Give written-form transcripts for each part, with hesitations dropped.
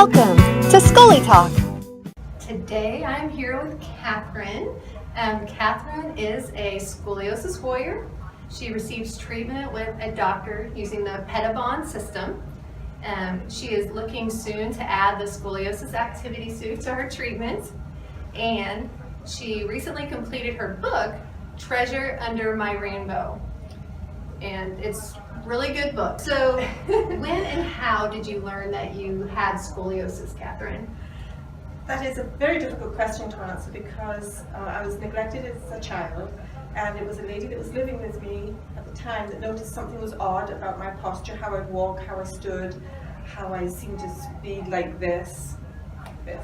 Welcome to ScoliTalk. Today I'm here with Catherine. Catherine is a scoliosis warrior. She receives treatment with a doctor using the Pedibond system. She is looking soon to add the scoliosis activity suit to her treatment. And she recently completed her book, Treasure Under My Rainbow. And it's a really good book. So when and how did you learn that you had scoliosis, Catherine? That is a very difficult question to answer because I was neglected as a child, and it was a lady that was living with me at the time that noticed something was odd about my posture, how I'd walk, how I stood, how I seemed to be like this way.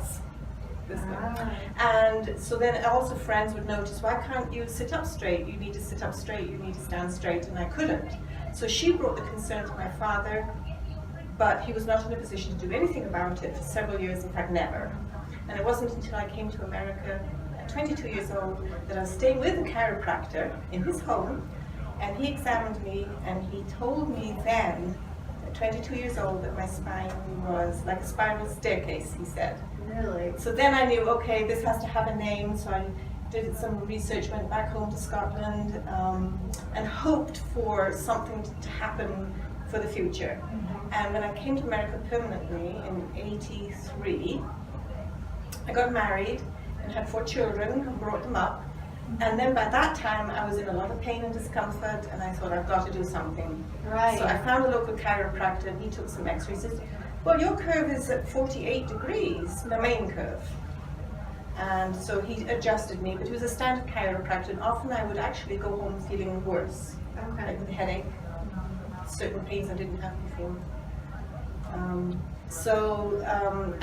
And so then also friends would notice, why can't you sit up straight? You need to sit up straight, you need to stand straight, and I couldn't. So she brought the concern to my father, but he was not in a position to do anything about it for several years, in fact never. And it wasn't until I came to America at 22 years old that I was staying with a chiropractor in his home, and he examined me and he told me then, at 22 years old, that my spine was like a spiral staircase, he said. Really? So then I knew, okay, this has to have a name, so I did some research, went back home to Scotland, and hoped for something to happen for the future. Mm-hmm. And when I came to America permanently in '83, I got married and had 4 children and brought them up. And then by that time I was in a lot of pain and discomfort, and I thought, I've got to do something. Right. So I found a local chiropractor, and he took some x-rays. He said, well, your curve is at 48 degrees, the main curve. And so he adjusted me, but he was a standard chiropractor, and often I would actually go home feeling worse. Okay. Like with a headache, certain pains I didn't have before.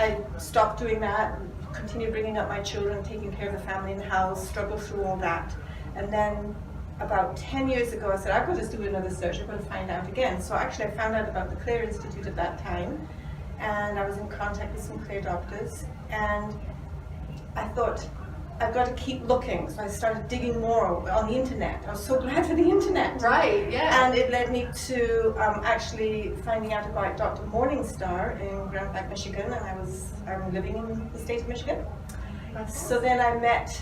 I stopped doing that, continued bringing up my children, taking care of the family in the house, struggled through all that. And then about 10 years ago, I said, I've got to do another search, I've got to find out again. So actually I found out about the Clare Institute at that time, and I was in contact with some Clare doctors, and I thought, I've got to keep looking. So I started digging more on the internet. I was so glad for the internet. Right, yeah. And it led me to actually finding out about Dr. Morningstar in Grand Blanc, Michigan, and I'm living in the state of Michigan. So then I met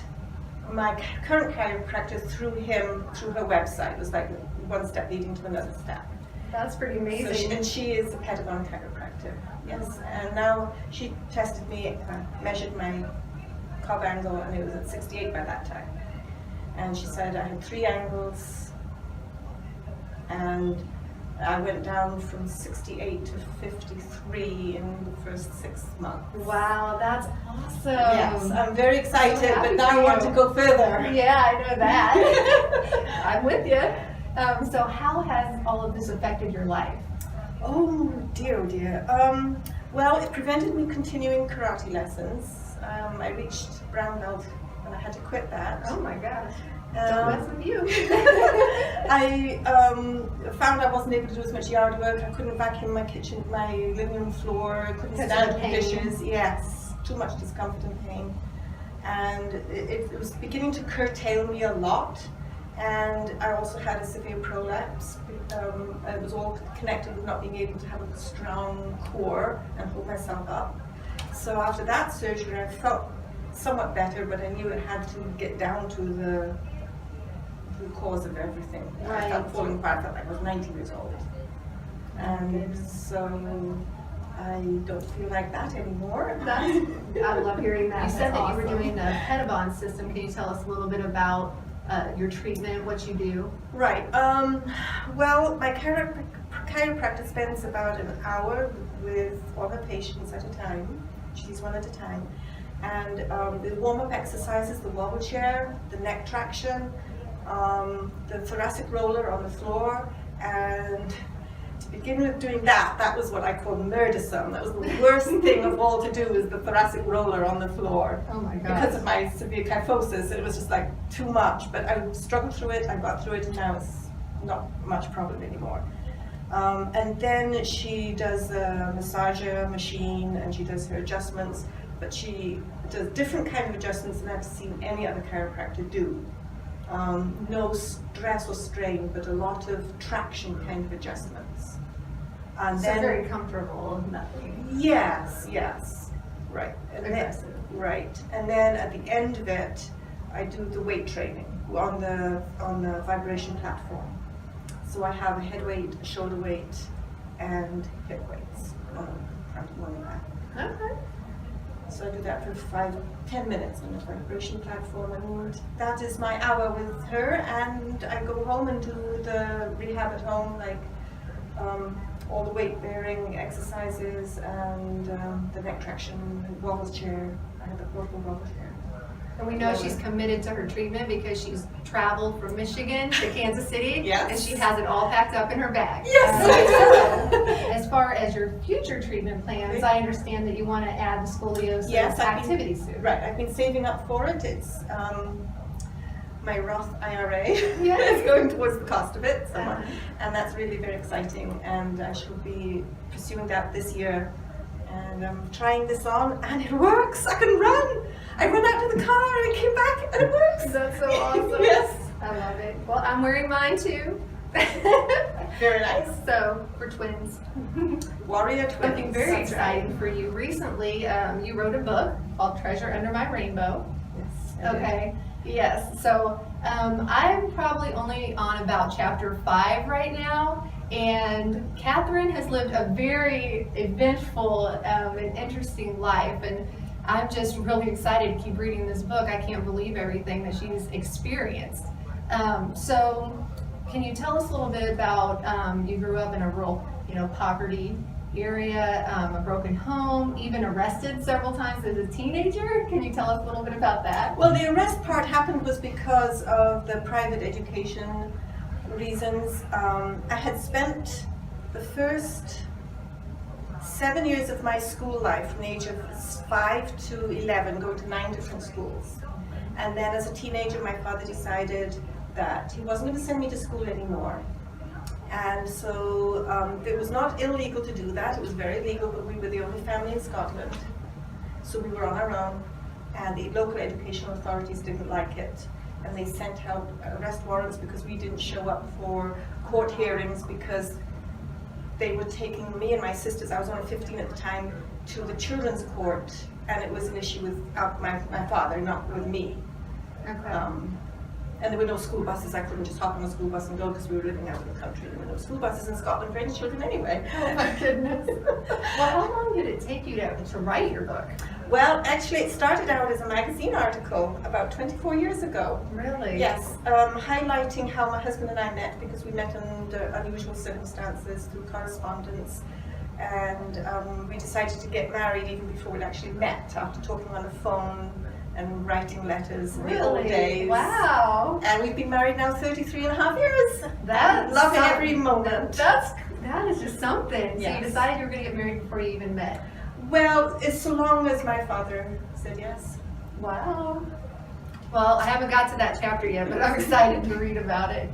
my current chiropractor through her website. It was like one step leading to another step. That's pretty amazing. So she is a Pedibond chiropractor, yes. And now she tested me, measured my cob angle, and it was at 68 by that time. And she said I had 3 angles, and I went down from 68 to 53 in the first 6 months. Wow, that's awesome. Yes, I'm very excited, So but now I want to go further. Yeah, I know that. I'm with you. So how has all of this affected your life? Oh dear, oh dear. Well, it prevented me continuing karate lessons. I reached brown belt and I had to quit that. Oh my gosh. Don't mess with you. I found I wasn't able to do as much yard work. I couldn't vacuum my kitchen, my living room floor. I couldn't stand the dishes. Yes, too much discomfort and pain. And it was beginning to curtail me a lot. And I also had a severe prolapse. It was all connected with not being able to have a strong core and hold myself up. So after that surgery, I felt somewhat better, but I knew it had to get down to the cause of everything. Right. I felt falling apart. I felt like I was 90 years old. And so I don't feel like that anymore. I love hearing that. You said that That's you were awesome. doing the Pedibond system. Can you tell us a little bit about your treatment, what you do? Right. Well, my chiropractor spends about an hour with all her patients at a time. She's one at a time. And the warm-up exercises, the wobble chair, the neck traction, the thoracic roller on the floor, and to begin with doing that was what I call murdersome. That was the worst thing of all to do, was the thoracic roller on the floor. Oh my gosh. Because of my severe kyphosis, it was just like too much, but I struggled through it, I got through it, and now it's not much problem anymore. And then she does a massager machine, and she does her adjustments, but she does different kind of adjustments than I've seen any other chiropractor do. No stress or strain, but a lot of traction kind of adjustments. And So very comfortable, nothing yes, right. aggressive. Right, and then at the end of it, I do the weight training on the vibration platform. So I have a head weight, a shoulder weight, and hip weights on front and on the back. Okay. So I do that for 10 minutes on the vibration platform, and that is my hour with her. And I go home and do the rehab at home, like all the weight bearing exercises and the neck traction, wobble chair. I have a portable wobble chair. And we know she's committed to her treatment because she's traveled from Michigan to Kansas City. Yes. And she has it all packed up in her bag. Yes. As far as your future treatment plans, I understand that you want to add the scoliosis activity suit. Right, I've been saving up for it. It's my Roth IRA Yes. is going towards the cost of it, and that's really very exciting. And I shall be pursuing that this year. And I'm trying this on, and it works. I can run. I run out to the car, and I came back, and it works. That's so awesome. Yes. I love it. Well, I'm wearing mine too. Very nice. So, we're twins. Warrior twins. Something very exciting for you. Recently, you wrote a book called Treasure Under My Rainbow. Yes. I did. Okay. Yes. So I'm probably only on about chapter 5 right now, and Catherine has lived a very eventful and interesting life, and I'm just really excited to keep reading this book. I can't believe everything that she's experienced. So can you tell us a little bit about you grew up in a rural, poverty area, a broken home, even arrested several times as a teenager. Can you tell us a little bit about that? Well, the arrest part happened was because of the private education reasons. I had spent the first 7 years of my school life, from the age of 5 to 11, going to 9 different schools. And then as a teenager, my father decided that he wasn't going to send me to school anymore. And so it was not illegal to do that. It was very legal, but we were the only family in Scotland. So we were on our own, and the local educational authorities didn't like it. And they sent out arrest warrants because we didn't show up for court hearings, because they were taking me and my sisters, I was only 15 at the time, to the children's court, and it was an issue with my father, not with me. Okay. And there were no school buses. I couldn't just hop on a school bus and go, because we were living out in the country. There were no school buses in Scotland for any children anyway. Oh my goodness. Well, how long did it take you to write your book? Well, actually, it started out as a magazine article about 24 years ago. Really? Yes, highlighting how my husband and I met, because we met under unusual circumstances through correspondence. And we decided to get married even before we'd actually met, after talking on the phone and writing letters in the old days. Wow. And we've been married now 33 and a half years. That's Loving some- every moment. That is just something. So Yes. you decided you were going to get married before you even met. Well, it's so long as my father said yes. Wow. Well, I haven't got to that chapter yet, but I'm excited to read about it.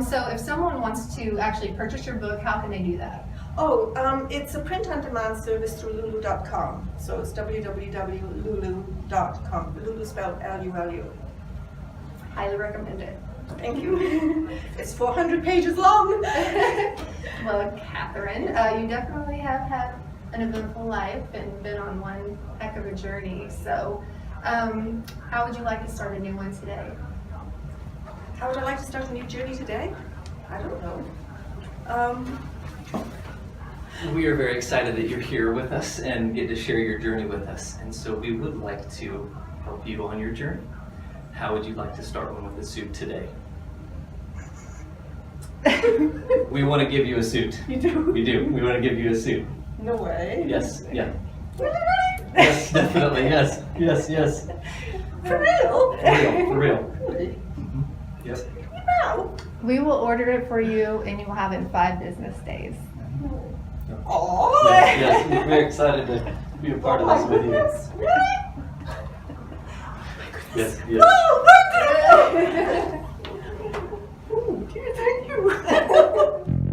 So if someone wants to actually purchase your book, how can they do that? Oh, it's a print-on-demand service through lulu.com. So it's www.lulu.com. Lulu spelled L-U-L-U. Highly recommend it. Thank you. It's 400 pages long. Well, Catherine, you definitely have had an eventful life and been on one heck of a journey. So how would you like to start a new one today? How would I like to start a new journey today? I don't know. We are very excited that you're here with us and get to share your journey with us. And so we would like to help you on your journey. How would you like to start one with a suit today? We want to give you a suit. You do? We do. We want to give you a suit. No way. Yes. Yeah. Really? Yes, definitely. Yes. Yes. Yes. For real? For real. For real. Really? Yes. Wow. We will order it for you, and you will have it in 5 business days. Aww. Yes. Yes. We're very excited to be a part of this with you. Goodness. Really? Yes. Yes. Oh, my goodness. Ooh, thank you.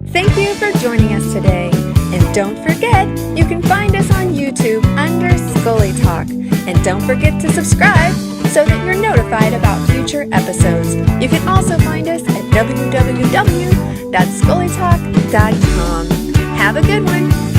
Thank you for joining us today. And don't forget, you can find us on YouTube under ScoliTalk. And don't forget to subscribe so that you're notified about future episodes. You can also find us at www.ScoliTalk.com. Have a good one.